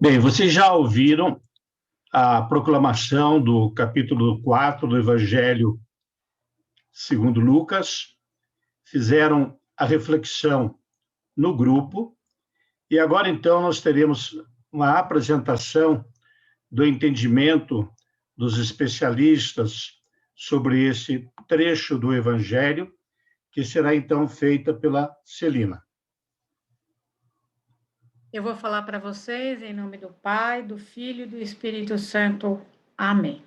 Bem, vocês já ouviram a proclamação do capítulo 4 do Evangelho segundo Lucas, fizeram a reflexão no grupo, e agora, então, nós teremos uma apresentação do entendimento dos especialistas sobre esse trecho do Evangelho, que será, então, feita pela Celina. Eu vou falar para vocês em nome do Pai, do Filho e do Espírito Santo. Amém.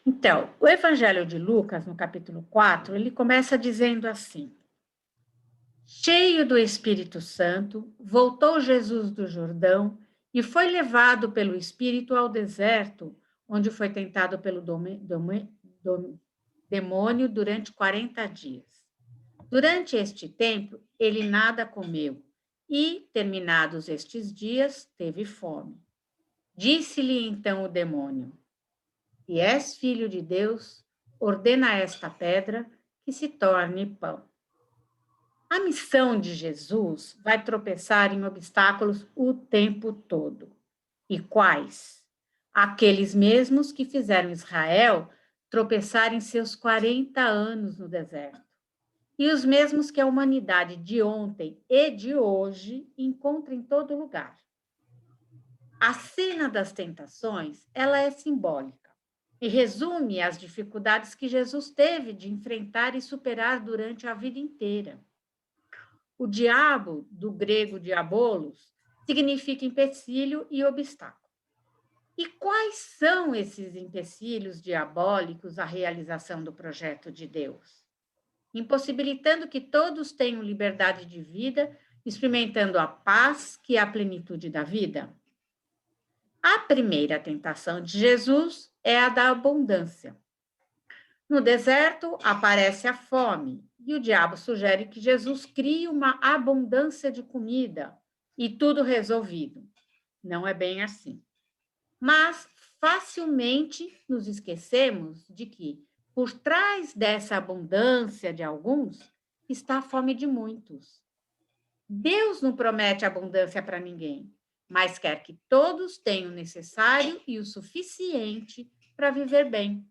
Então, o Evangelho de Lucas, no capítulo 4, ele começa dizendo assim: cheio do Espírito Santo, voltou Jesus do Jordão e foi levado pelo Espírito ao deserto, onde foi tentado pelo demônio durante 40 dias. Durante este tempo, ele nada comeu e, terminados estes dias, teve fome. Disse-lhe então o demônio: se és filho de Deus, ordena a esta pedra que se torne pão. A missão de Jesus vai tropeçar em obstáculos o tempo todo. E quais? Aqueles mesmos que fizeram Israel tropeçar em seus 40 anos no deserto. E os mesmos que a humanidade de ontem e de hoje encontra em todo lugar. A cena das tentações, ela é simbólica e resume as dificuldades que Jesus teve de enfrentar e superar durante a vida inteira. O diabo, do grego diabolos, significa empecilho e obstáculo. E quais são esses empecilhos diabólicos à realização do projeto de Deus? Impossibilitando que todos tenham liberdade de vida, experimentando a paz que é a plenitude da vida? A primeira tentação de Jesus é a da abundância. No deserto aparece a fome, e o diabo sugere que Jesus crie uma abundância de comida e tudo resolvido. Não é bem assim. Mas facilmente nos esquecemos de que, por trás dessa abundância de alguns, está a fome de muitos. Deus não promete abundância para ninguém, mas quer que todos tenham o necessário e o suficiente para viver bem.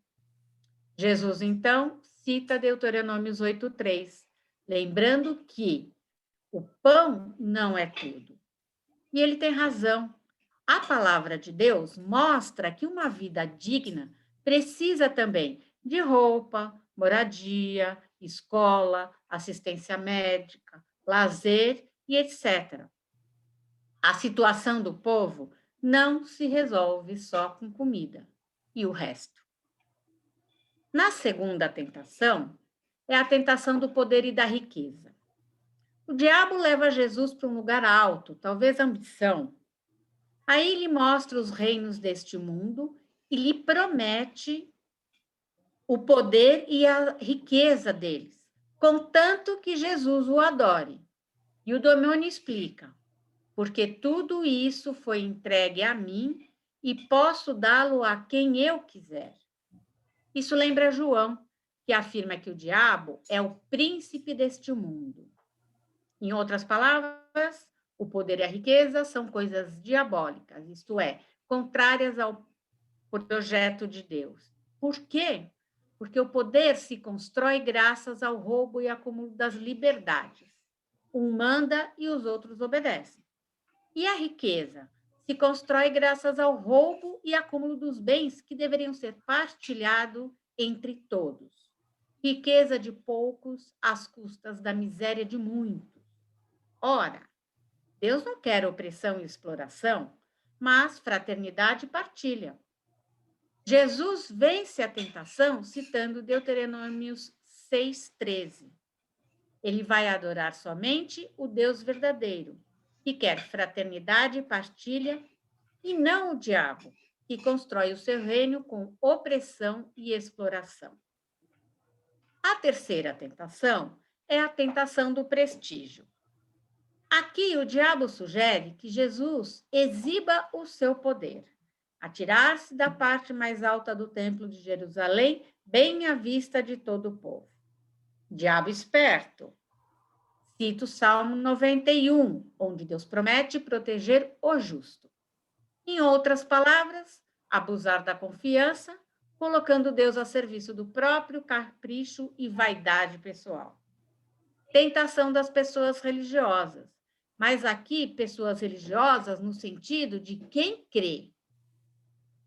Jesus, então, cita Deuteronômios 8:3, lembrando que o pão não é tudo. E ele tem razão. A palavra de Deus mostra que uma vida digna precisa também de roupa, moradia, escola, assistência médica, lazer e etc. A situação do povo não se resolve só com comida e o resto. Na segunda tentação, é a tentação do poder e da riqueza. O diabo leva Jesus para um lugar alto, talvez ambição. Aí lhe mostra os reinos deste mundo e lhe promete o poder e a riqueza deles, contanto que Jesus o adore. E o demônio explica: porque tudo isso foi entregue a mim e posso dá-lo a quem eu quiser. Isso lembra João, que afirma que o diabo é o príncipe deste mundo. Em outras palavras, o poder e a riqueza são coisas diabólicas, isto é, contrárias ao projeto de Deus. Por quê? Porque o poder se constrói graças ao roubo e acúmulo das liberdades. Um manda e os outros obedecem. E a riqueza se constrói graças ao roubo e acúmulo dos bens que deveriam ser partilhados entre todos. Riqueza de poucos às custas da miséria de muitos. Ora, Deus não quer opressão e exploração, mas fraternidade e partilha. Jesus vence a tentação citando Deuteronômios 6:13. Ele vai adorar somente o Deus verdadeiro, que quer fraternidade e partilha, e não o diabo, que constrói o seu reino com opressão e exploração. A terceira tentação é a tentação do prestígio. Aqui o diabo sugere que Jesus exiba o seu poder, atirar-se da parte mais alta do templo de Jerusalém, bem à vista de todo o povo. Diabo esperto. Cito o Salmo 91, onde Deus promete proteger o justo. Em outras palavras, abusar da confiança, colocando Deus a serviço do próprio capricho e vaidade pessoal. Tentação das pessoas religiosas, mas aqui pessoas religiosas no sentido de quem crê.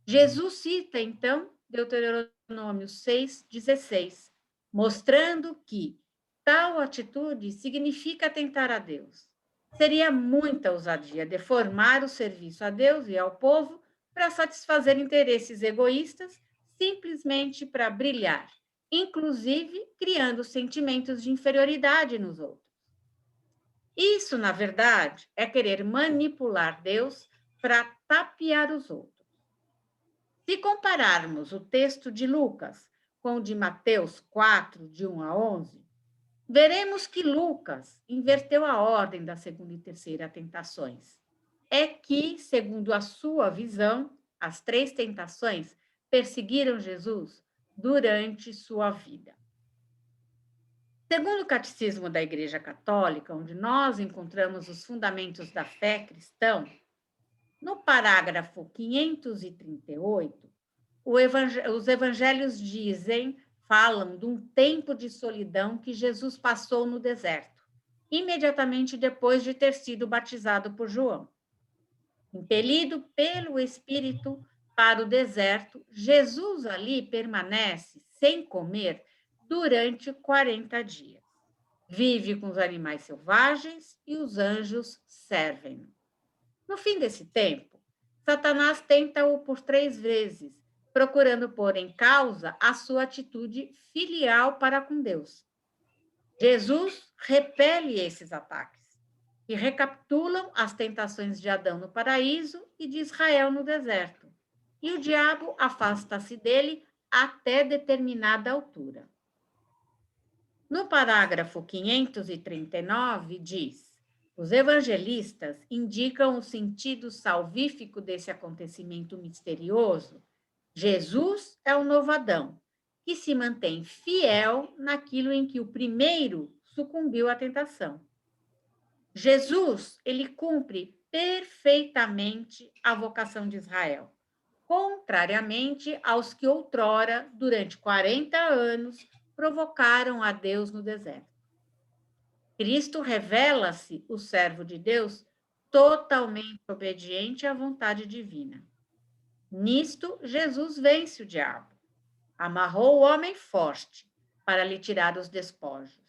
Jesus cita, então, Deuteronômio 6,16, mostrando que tal atitude significa tentar a Deus. Seria muita ousadia deformar o serviço a Deus e ao povo para satisfazer interesses egoístas, simplesmente para brilhar, inclusive criando sentimentos de inferioridade nos outros. Isso, na verdade, é querer manipular Deus para tapear os outros. Se compararmos o texto de Lucas com o de Mateus 4, de 1 a 11, veremos que Lucas inverteu a ordem da segunda e terceira tentações. É que, segundo a sua visão, as 3 tentações perseguiram Jesus durante sua vida. Segundo o Catecismo da Igreja Católica, onde nós encontramos os fundamentos da fé cristã, no parágrafo 538, os evangelhos falam de um tempo de solidão que Jesus passou no deserto, imediatamente depois de ter sido batizado por João. Impelido pelo Espírito para o deserto, Jesus ali permanece sem comer durante 40 dias. Vive com os animais selvagens e os anjos servem-no. No fim desse tempo, Satanás tenta-o por 3 vezes, procurando pôr em causa a sua atitude filial para com Deus. Jesus repele esses ataques, que recapitulam as tentações de Adão no paraíso e de Israel no deserto. E o diabo afasta-se dele até determinada altura. No parágrafo 539, diz: os evangelistas indicam o sentido salvífico desse acontecimento misterioso. Jesus é o novo Adão, que se mantém fiel naquilo em que o primeiro sucumbiu à tentação. Jesus, ele cumpre perfeitamente a vocação de Israel, contrariamente aos que outrora, durante 40 anos, provocaram a Deus no deserto. Cristo revela-se o servo de Deus totalmente obediente à vontade divina. Nisto, Jesus vence o diabo. Amarrou o homem forte para lhe tirar os despojos.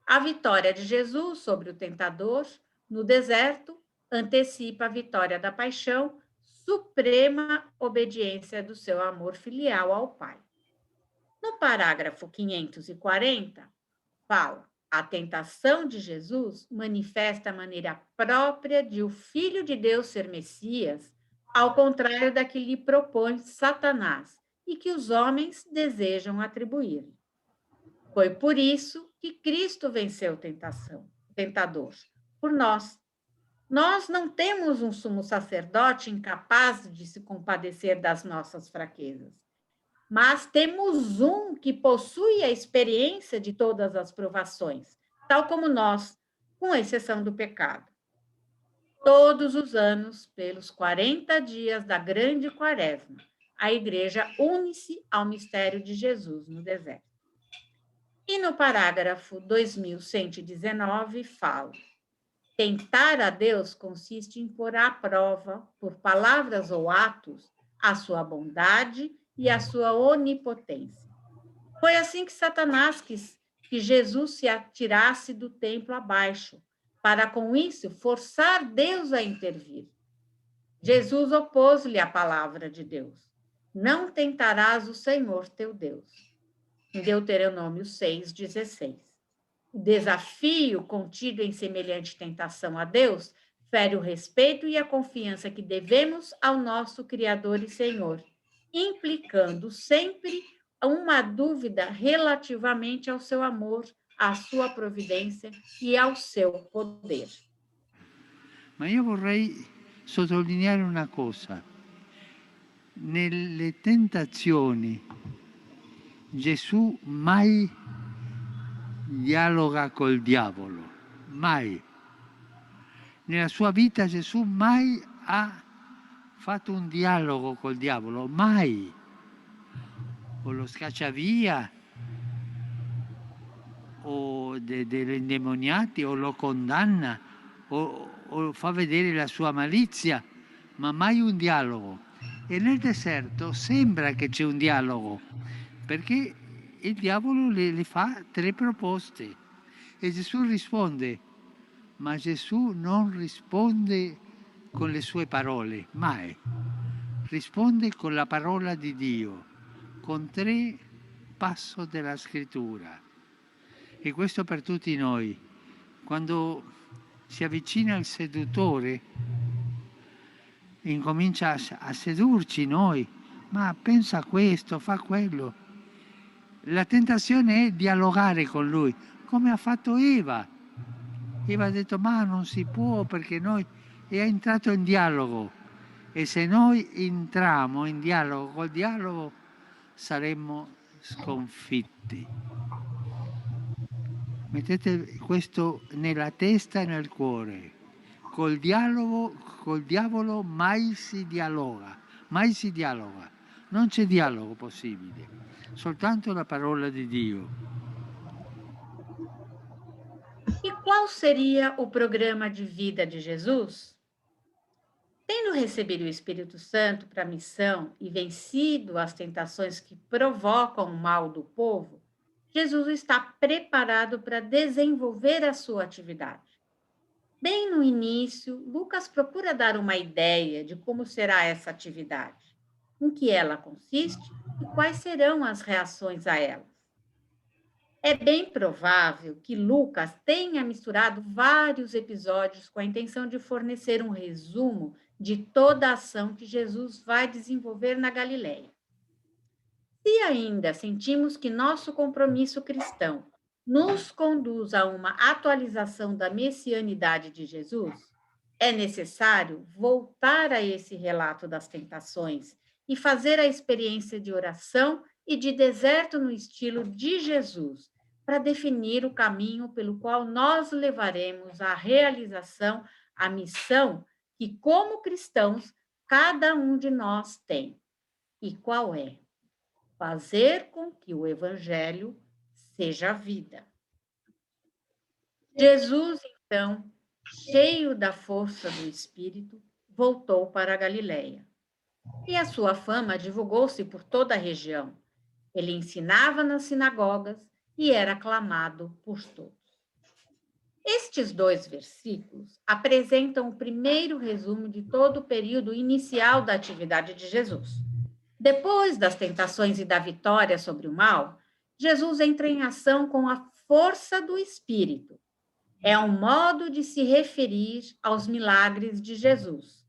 A vitória de Jesus sobre o tentador no deserto antecipa a vitória da paixão, suprema obediência do seu amor filial ao Pai. No parágrafo 540, fala: a tentação de Jesus manifesta a maneira própria de o Filho de Deus ser Messias, ao contrário da que lhe propõe Satanás e que os homens desejam atribuir. Foi por isso que Cristo venceu o tentador, por nós. Nós não temos um sumo sacerdote incapaz de se compadecer das nossas fraquezas, mas temos um que possui a experiência de todas as provações, tal como nós, com exceção do pecado. Todos os anos, pelos 40 dias da grande quaresma, a igreja une-se ao mistério de Jesus no deserto. E no parágrafo 2119 fala: tentar a Deus consiste em pôr à prova, por palavras ou atos, a sua bondade e a sua onipotência. Foi assim que Satanás quis que Jesus se atirasse do templo abaixo, para com isso forçar Deus a intervir. Jesus opôs-lhe a palavra de Deus: não tentarás o Senhor teu Deus. Em Deuteronômio 6,16. O desafio contido em semelhante tentação a Deus fere o respeito e a confiança que devemos ao nosso Criador e Senhor, implicando sempre uma dúvida relativamente ao seu amor, à sua providência e ao seu poder. Ma io vorrei sottolineare una cosa. Nelle tentazioni Gesù mai dialoga col diavolo, mai. Nella sua vita Gesù mai ha fatto un dialogo col diavolo, mai. O lo scaccia via, o degli indemoniati, o lo condanna, o fa vedere la sua malizia, ma mai un dialogo. E nel deserto sembra che c'è un dialogo, perché il diavolo le fa 3 proposte e Gesù risponde, ma Gesù non risponde con le sue parole, mai. Risponde con la parola di Dio, con 3 passi della scrittura. E questo per tutti noi. Quando si avvicina il seduttore, incomincia a sedurci noi, ma pensa a questo, fa quello. La tentazione è dialogare con lui, come ha fatto Eva. Eva ha detto, ma non si può perché noi... E è entrato in dialogo. E se noi entriamo in dialogo col dialogo, saremmo sconfitti. Mettete questo nella testa e nel cuore. Col diavolo mai si dialoga, mai si dialoga. Non c'è dialogo possibile, soltanto la parola di Dio. E qual seria o programa de vida de Jesus? Tendo recebido o Espírito Santo para a missão e vencido as tentações que provocam o mal do povo, Jesus está preparado para desenvolver a sua atividade. Bem no início, Lucas procura dar uma ideia de como será essa atividade, em que ela consiste e quais serão as reações a ela. É bem provável que Lucas tenha misturado vários episódios com a intenção de fornecer um resumo de toda a ação que Jesus vai desenvolver na Galileia. Se ainda sentimos que nosso compromisso cristão nos conduz a uma atualização da messianidade de Jesus, é necessário voltar a esse relato das tentações e fazer a experiência de oração e de deserto no estilo de Jesus, para definir o caminho pelo qual nós levaremos à realização a missão que, como cristãos, cada um de nós tem. E qual é? Fazer com que o Evangelho seja vida. Jesus, então, cheio da força do Espírito, voltou para a Galileia. E a sua fama divulgou-se por toda a região. Ele ensinava nas sinagogas e era aclamado por todos. Estes 2 versículos apresentam o primeiro resumo de todo o período inicial da atividade de Jesus. Depois das tentações e da vitória sobre o mal, Jesus entra em ação com a força do Espírito. É um modo de se referir aos milagres de Jesus.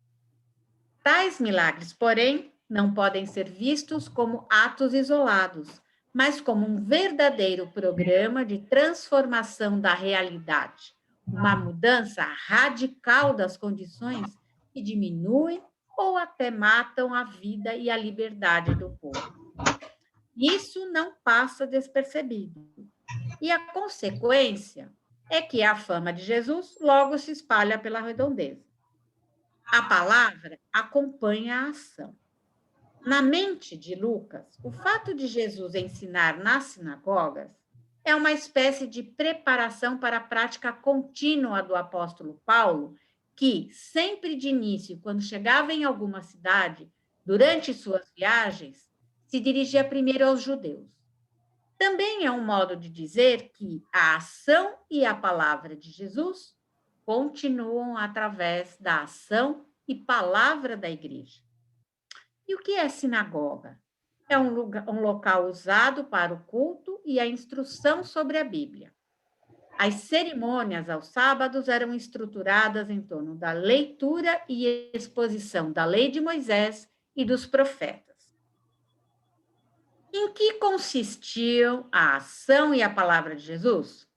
Tais milagres, porém, não podem ser vistos como atos isolados, mas como um verdadeiro programa de transformação da realidade, uma mudança radical das condições que diminuem ou até matam a vida e a liberdade do povo. Isso não passa despercebido. E a consequência é que a fama de Jesus logo se espalha pela redondeza. A palavra acompanha a ação. Na mente de Lucas, o fato de Jesus ensinar nas sinagogas é uma espécie de preparação para a prática contínua do apóstolo Paulo, que, sempre de início, quando chegava em alguma cidade, durante suas viagens, se dirigia primeiro aos judeus. Também é um modo de dizer que a ação e a palavra de Jesus continuam através da ação e palavra da igreja. E o que é sinagoga? É um local usado para o culto e a instrução sobre a Bíblia. As cerimônias aos sábados eram estruturadas em torno da leitura e exposição da lei de Moisés e dos profetas. Em que consistiam a ação e a palavra de Jesus?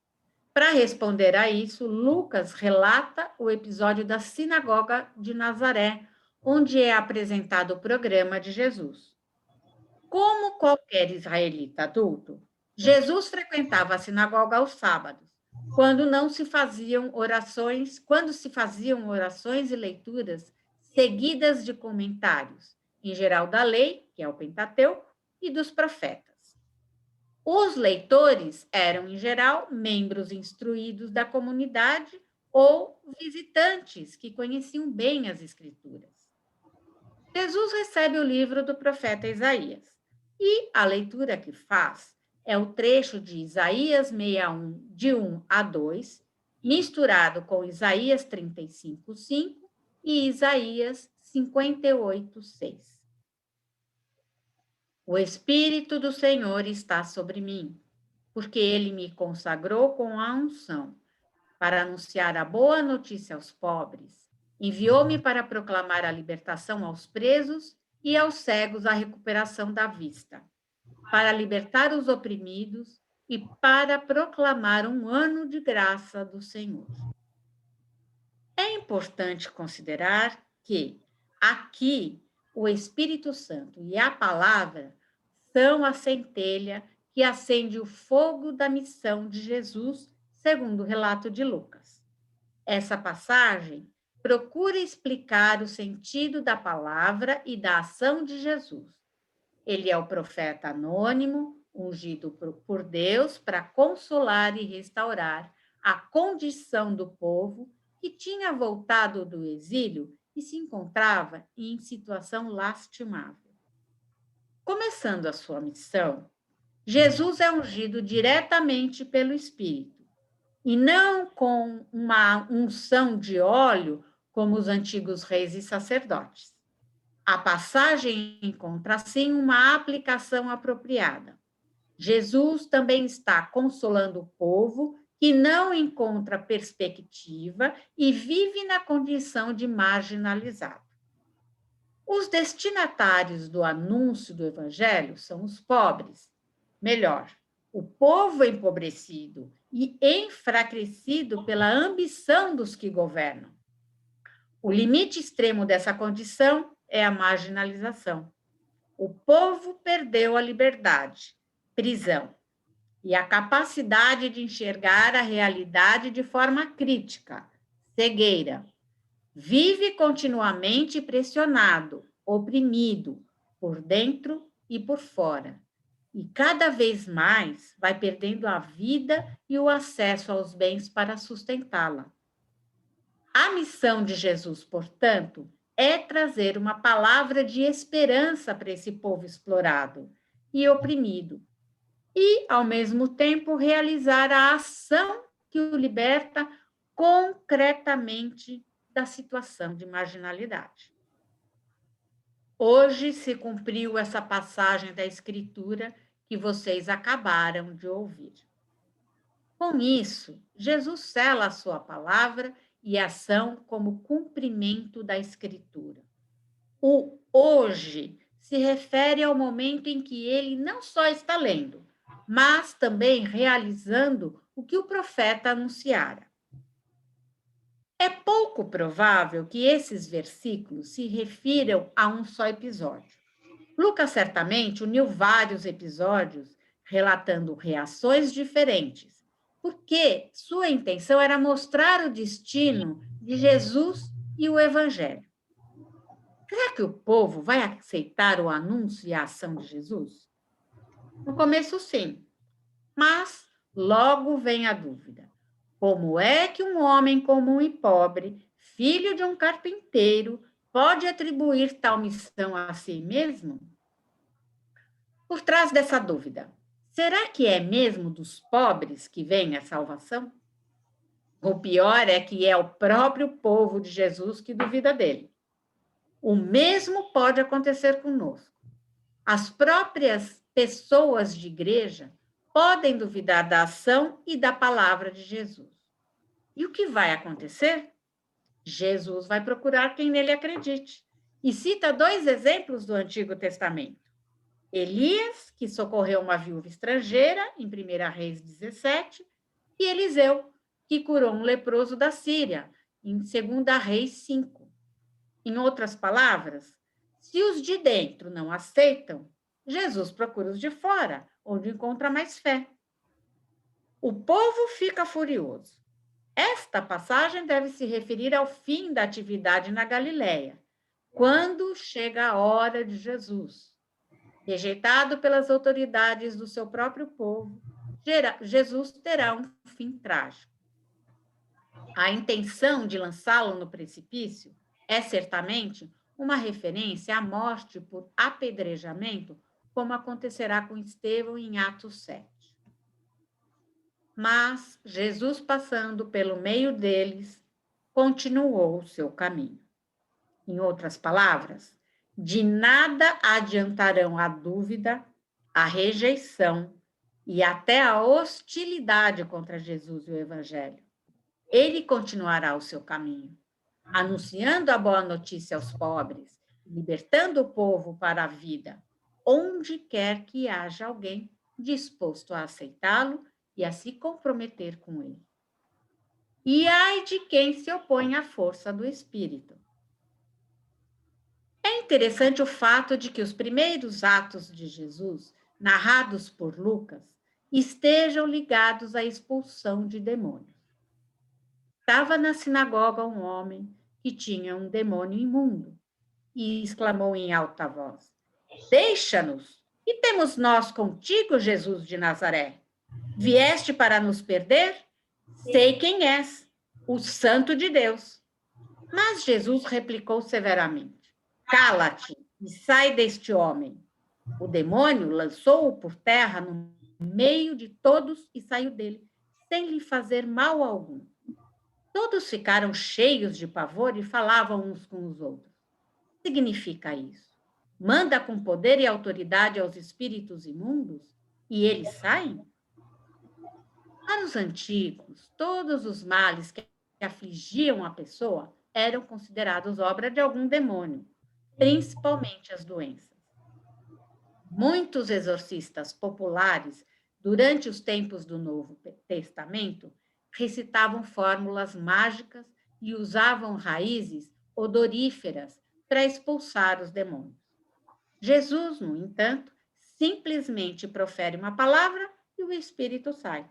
Para responder a isso, Lucas relata o episódio da sinagoga de Nazaré, onde é apresentado o programa de Jesus. Como qualquer israelita adulto, Jesus frequentava a sinagoga aos sábados, quando se faziam orações e leituras seguidas de comentários, em geral da lei, que é o Pentateuco, e dos profetas. Os leitores eram, em geral, membros instruídos da comunidade ou visitantes que conheciam bem as Escrituras. Jesus recebe o livro do profeta Isaías e a leitura que faz é o trecho de Isaías 61, de 1 a 2, misturado com Isaías 35, 5 e Isaías 58, 6. O Espírito do Senhor está sobre mim, porque ele me consagrou com a unção para anunciar a boa notícia aos pobres. Enviou-me para proclamar a libertação aos presos e aos cegos a recuperação da vista, para libertar os oprimidos e para proclamar um ano de graça do Senhor. É importante considerar que aqui o Espírito Santo e a palavra são a centelha que acende o fogo da missão de Jesus, segundo o relato de Lucas. Essa passagem procura explicar o sentido da palavra e da ação de Jesus. Ele é o profeta anônimo, ungido por Deus para consolar e restaurar a condição do povo que tinha voltado do exílio e se encontrava em situação lastimável. Começando a sua missão, Jesus é ungido diretamente pelo Espírito, e não com uma unção de óleo, como os antigos reis e sacerdotes. A passagem encontra, assim, uma aplicação apropriada. Jesus também está consolando o povo que não encontra perspectiva e vive na condição de marginalizado. Os destinatários do anúncio do Evangelho são os pobres. Melhor, o povo empobrecido e enfraquecido pela ambição dos que governam. O limite extremo dessa condição é a marginalização. O povo perdeu a liberdade, prisão, e a capacidade de enxergar a realidade de forma crítica, cegueira. Vive continuamente pressionado, oprimido, por dentro e por fora. E cada vez mais vai perdendo a vida e o acesso aos bens para sustentá-la. A missão de Jesus, portanto, é trazer uma palavra de esperança para esse povo explorado e oprimido, e, ao mesmo tempo, realizar a ação que o liberta concretamente da situação de marginalidade. Hoje se cumpriu essa passagem da Escritura que vocês acabaram de ouvir. Com isso, Jesus sela a sua palavra e ação como cumprimento da Escritura. O hoje se refere ao momento em que ele não só está lendo, mas também realizando o que o profeta anunciara. É pouco provável que esses versículos se refiram a um só episódio. Lucas certamente uniu vários episódios relatando reações diferentes, porque sua intenção era mostrar o destino de Jesus e o Evangelho. Será que o povo vai aceitar o anúncio e a ação de Jesus? No começo, sim, mas logo vem a dúvida. Como é que um homem comum e pobre, filho de um carpinteiro, pode atribuir tal missão a si mesmo? Por trás dessa dúvida, será que é mesmo dos pobres que vem a salvação? O pior é que é o próprio povo de Jesus que duvida dele. O mesmo pode acontecer conosco. As próprias pessoas de igreja podem duvidar da ação e da palavra de Jesus. E o que vai acontecer? Jesus vai procurar quem nele acredite. E cita 2 exemplos do Antigo Testamento. Elias, que socorreu uma viúva estrangeira, em 1 Reis 17, e Eliseu, que curou um leproso da Síria, em 2 Reis 5. Em outras palavras, se os de dentro não aceitam, Jesus procura os de fora, onde encontra mais fé. O povo fica furioso. Esta passagem deve se referir ao fim da atividade na Galileia, Quando chega a hora de Jesus, rejeitado pelas autoridades do seu próprio povo, Jesus terá um fim trágico. A intenção de lançá-lo no precipício é certamente uma referência à morte por apedrejamento, como acontecerá com Estevão em Atos 7. Mas Jesus, passando pelo meio deles, continuou o seu caminho. Em outras palavras, de nada adiantarão a dúvida, a rejeição e até a hostilidade contra Jesus e o Evangelho. Ele continuará o seu caminho, anunciando a boa notícia aos pobres, libertando o povo para a vida, onde quer que haja alguém disposto a aceitá-lo e a se comprometer com ele. E ai de quem se opõe à força do Espírito. É interessante o fato de que os primeiros atos de Jesus, narrados por Lucas, estejam ligados à expulsão de demônios. Estava na sinagoga um homem que tinha um demônio imundo e exclamou em alta voz: Deixa-nos! Que temos nós contigo, Jesus de Nazaré? Vieste para nos perder? Sei quem és, o Santo de Deus. Mas Jesus replicou severamente: Cala-te e sai deste homem. O demônio lançou-o por terra no meio de todos e saiu dele, sem lhe fazer mal algum. Todos ficaram cheios de pavor e falavam uns com os outros. O que significa isso? Manda com poder e autoridade aos espíritos imundos e eles saem? Para os antigos, todos os males que afligiam a pessoa eram considerados obra de algum demônio, principalmente as doenças. Muitos exorcistas populares, durante os tempos do Novo Testamento, recitavam fórmulas mágicas e usavam raízes odoríferas para expulsar os demônios. Jesus, no entanto, simplesmente profere uma palavra e o espírito sai.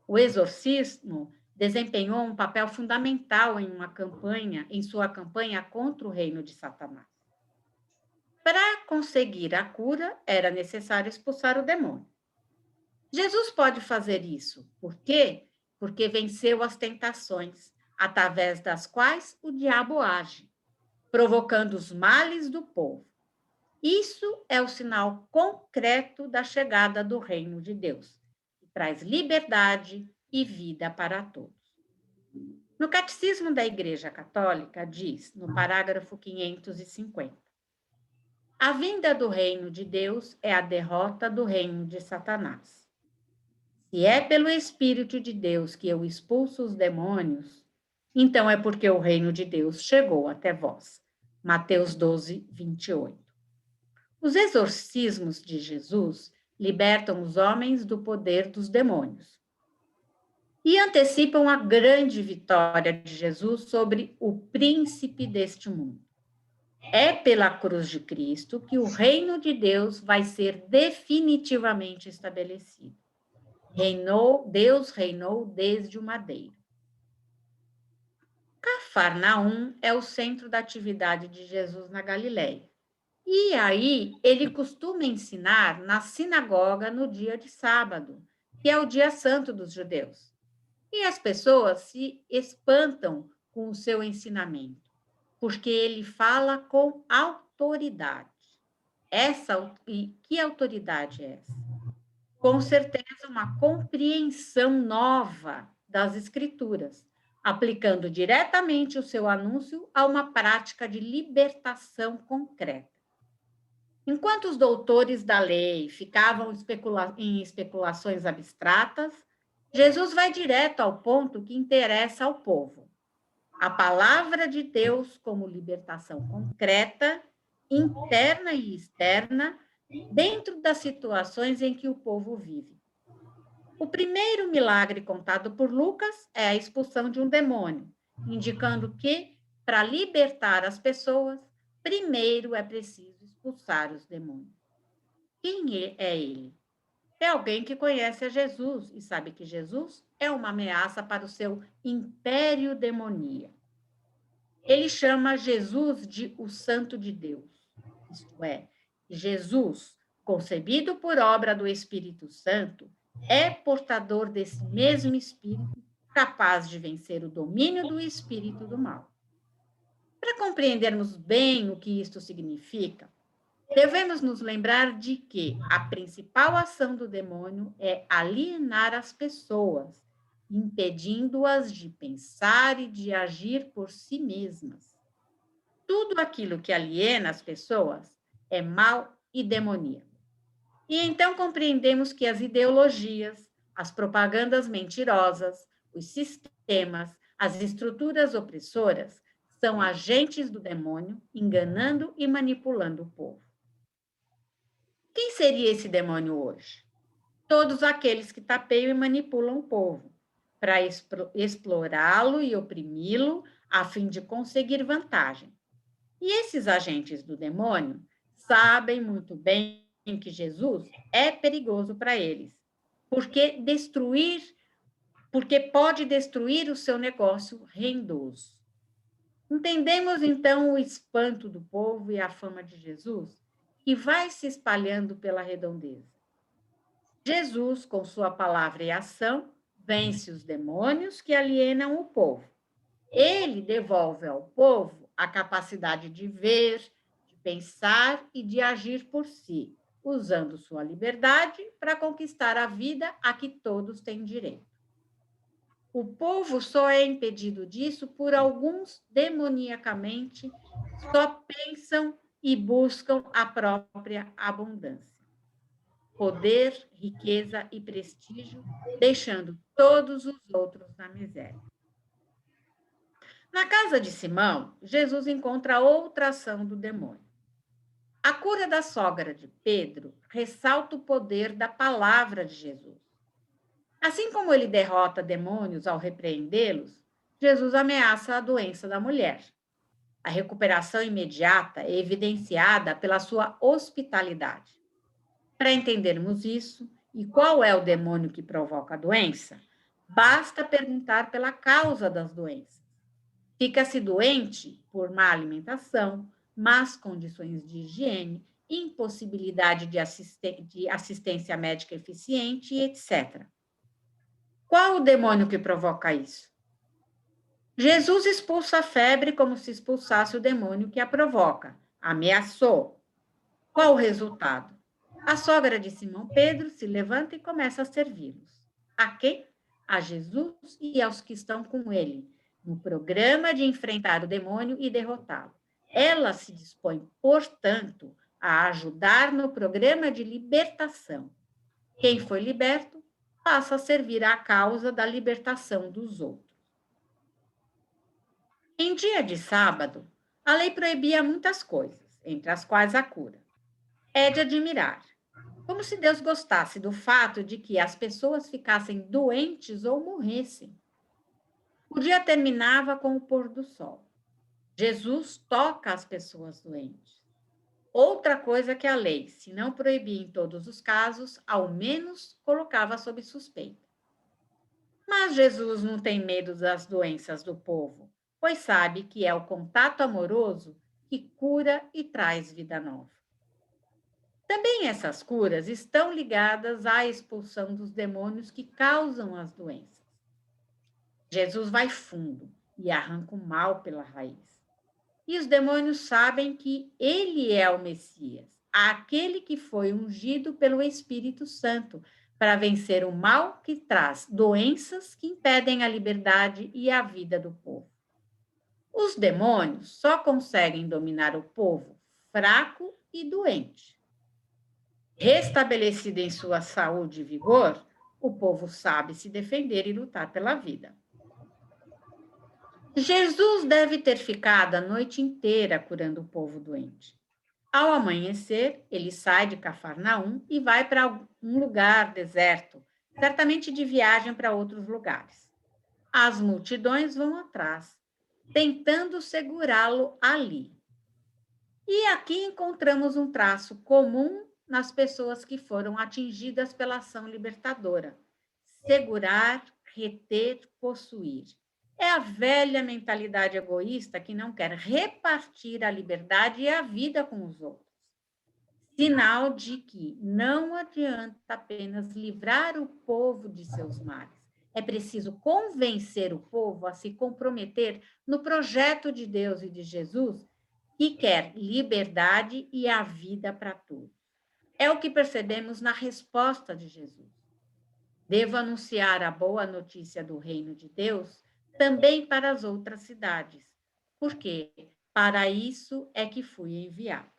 O exorcismo desempenhou um papel fundamental em sua campanha contra o reino de Satanás. Para conseguir a cura, era necessário expulsar o demônio. Jesus pode fazer isso. Por quê? Porque venceu as tentações, através das quais o diabo age, provocando os males do povo. Isso é o sinal concreto da chegada do reino de Deus, que traz liberdade e vida para todos. No Catecismo da Igreja Católica, diz, no parágrafo 550, a vinda do reino de Deus é a derrota do reino de Satanás. Se é pelo Espírito de Deus que eu expulso os demônios, então é porque o reino de Deus chegou até vós. Mateus 12, 28. Os exorcismos de Jesus libertam os homens do poder dos demônios e antecipam a grande vitória de Jesus sobre o príncipe deste mundo. É pela cruz de Cristo que o reino de Deus vai ser definitivamente estabelecido. Deus reinou desde o madeiro. Cafarnaum é o centro da atividade de Jesus na Galileia. E aí ele costuma ensinar na sinagoga no dia de sábado, que é o dia santo dos judeus. E as pessoas se espantam com o seu ensinamento, porque ele fala com autoridade. E que autoridade é essa? Com certeza, uma compreensão nova das Escrituras, aplicando diretamente o seu anúncio a uma prática de libertação concreta. Enquanto os doutores da lei ficavam em especulações abstratas, Jesus vai direto ao ponto que interessa ao povo. A palavra de Deus como libertação concreta, interna e externa, dentro das situações em que o povo vive. O primeiro milagre contado por Lucas é a expulsão de um demônio, indicando que, para libertar as pessoas, primeiro é preciso expulsar os demônios. Quem é ele? É alguém que conhece a Jesus e sabe que Jesus é uma ameaça para o seu império demoníaco. Ele chama Jesus de o Santo de Deus. Isto é, Jesus, concebido por obra do Espírito Santo, é portador desse mesmo Espírito, capaz de vencer o domínio do espírito do mal. Para compreendermos bem o que isto significa, devemos nos lembrar de que a principal ação do demônio é alienar as pessoas, impedindo-as de pensar e de agir por si mesmas. Tudo aquilo que aliena as pessoas é mal e demoníaco. E então compreendemos que as ideologias, as propagandas mentirosas, os sistemas, as estruturas opressoras são agentes do demônio, enganando e manipulando o povo. Quem seria esse demônio hoje? Todos aqueles que tapeiam e manipulam o povo, para explorá-lo e oprimi-lo, a fim de conseguir vantagem. E esses agentes do demônio sabem muito bem que Jesus é perigoso para eles, porque pode destruir o seu negócio rendoso. Entendemos então o espanto do povo e a fama de Jesus, que vai se espalhando pela redondeza. Jesus, com sua palavra e ação, vence os demônios que alienam o povo. Ele devolve ao povo a capacidade de ver, de pensar e de agir por si, usando sua liberdade para conquistar a vida a que todos têm direito. O povo só é impedido disso por alguns demoniacamente só pensam e buscam a própria abundância. Poder, riqueza e prestígio, deixando todos os outros na miséria. Na casa de Simão, Jesus encontra outra ação do demônio. A cura da sogra de Pedro ressalta o poder da palavra de Jesus. Assim como ele derrota demônios ao repreendê-los, Jesus ameaça a doença da mulher. A recuperação imediata é evidenciada pela sua hospitalidade. Para entendermos isso e qual é o demônio que provoca a doença, basta perguntar pela causa das doenças. Fica-se doente por má alimentação, más condições de higiene, impossibilidade de assistência médica eficiente, etc. Qual o demônio que provoca isso? Jesus expulsa a febre como se expulsasse o demônio que a provoca. Ameaçou. Qual o resultado? A sogra de Simão Pedro se levanta e começa a servi-los. A quem? A Jesus e aos que estão com ele, no programa de enfrentar o demônio e derrotá-lo. Ela se dispõe, portanto, a ajudar no programa de libertação. Quem foi liberto passa a servir à causa da libertação dos outros. Em dia de sábado, a lei proibia muitas coisas, entre as quais a cura. É de admirar, como se Deus gostasse do fato de que as pessoas ficassem doentes ou morressem. O dia terminava com o pôr do sol. Jesus toca as pessoas doentes. Outra coisa que a lei, se não proibia em todos os casos, ao menos colocava sob suspeita. Mas Jesus não tem medo das doenças do povo, pois sabe que é o contato amoroso que cura e traz vida nova. Também essas curas estão ligadas à expulsão dos demônios que causam as doenças. Jesus vai fundo e arranca o mal pela raiz. E os demônios sabem que ele é o Messias, aquele que foi ungido pelo Espírito Santo para vencer o mal que traz doenças que impedem a liberdade e a vida do povo. Os demônios só conseguem dominar o povo fraco e doente. Restabelecido em sua saúde e vigor, o povo sabe se defender e lutar pela vida. Jesus deve ter ficado a noite inteira curando o povo doente. Ao amanhecer, ele sai de Cafarnaum e vai para um lugar deserto, certamente de viagem para outros lugares. As multidões vão atrás, tentando segurá-lo ali. E aqui encontramos um traço comum nas pessoas que foram atingidas pela ação libertadora: segurar, reter, possuir. É a velha mentalidade egoísta que não quer repartir a liberdade e a vida com os outros. Sinal de que não adianta apenas livrar o povo de seus males. É preciso convencer o povo a se comprometer no projeto de Deus e de Jesus, que quer liberdade e a vida para todos. É o que percebemos na resposta de Jesus. Devo anunciar a boa notícia do reino de Deus também para as outras cidades, porque para isso é que fui enviado.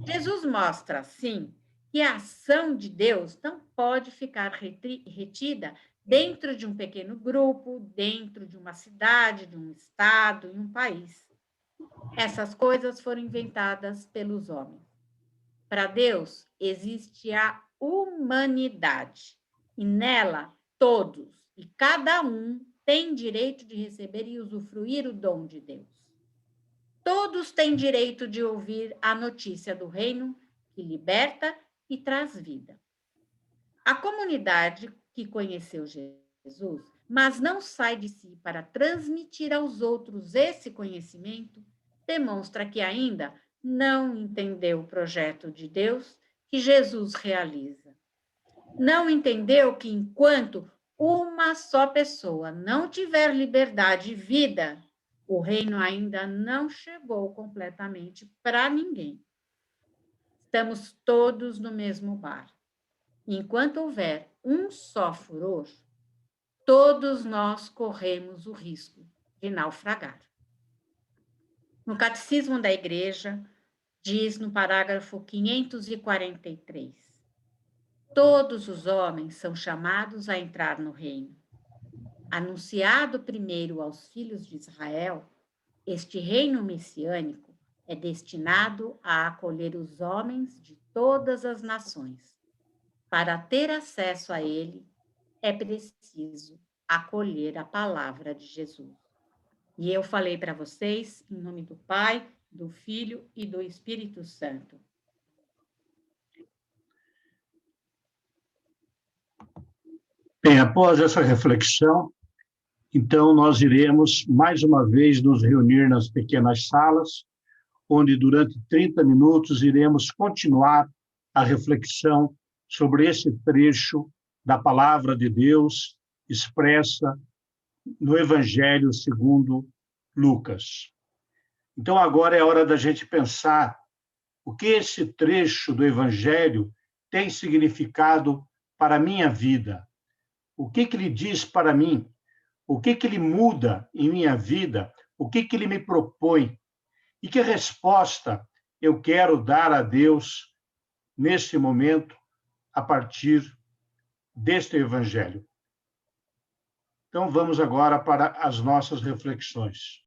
Jesus mostra, assim, que a ação de Deus não pode ficar retida dentro de um pequeno grupo, dentro de uma cidade, de um estado, em um país. Essas coisas foram inventadas pelos homens. Para Deus, existe a humanidade, e nela todos e cada um tem direito de receber e usufruir o dom de Deus. Todos têm direito de ouvir a notícia do reino que liberta e traz vida. A comunidade que conheceu Jesus, mas não sai de si para transmitir aos outros esse conhecimento, demonstra que ainda não entendeu o projeto de Deus que Jesus realiza. Não entendeu que enquanto uma só pessoa não tiver liberdade e vida, o reino ainda não chegou completamente para ninguém. Estamos todos no mesmo barco. Enquanto houver um só furor, todos nós corremos o risco de naufragar. No Catecismo da Igreja, diz no parágrafo 543, todos os homens são chamados a entrar no reino. Anunciado primeiro aos filhos de Israel, este reino messiânico é destinado a acolher os homens de todas as nações. Para ter acesso a ele, é preciso acolher a palavra de Jesus. E eu falei para vocês, em nome do Pai, do Filho e do Espírito Santo. Bem, após essa reflexão, então nós iremos mais uma vez nos reunir nas pequenas salas, onde durante 30 minutos iremos continuar a reflexão sobre esse trecho da palavra de Deus expressa no Evangelho segundo Lucas. Então agora é hora da gente pensar o que esse trecho do Evangelho tem significado para a minha vida. O que ele diz para mim? O que ele muda em minha vida? O que ele me propõe? E que resposta eu quero dar a Deus nesse momento, a partir deste Evangelho? Então, vamos agora para as nossas reflexões.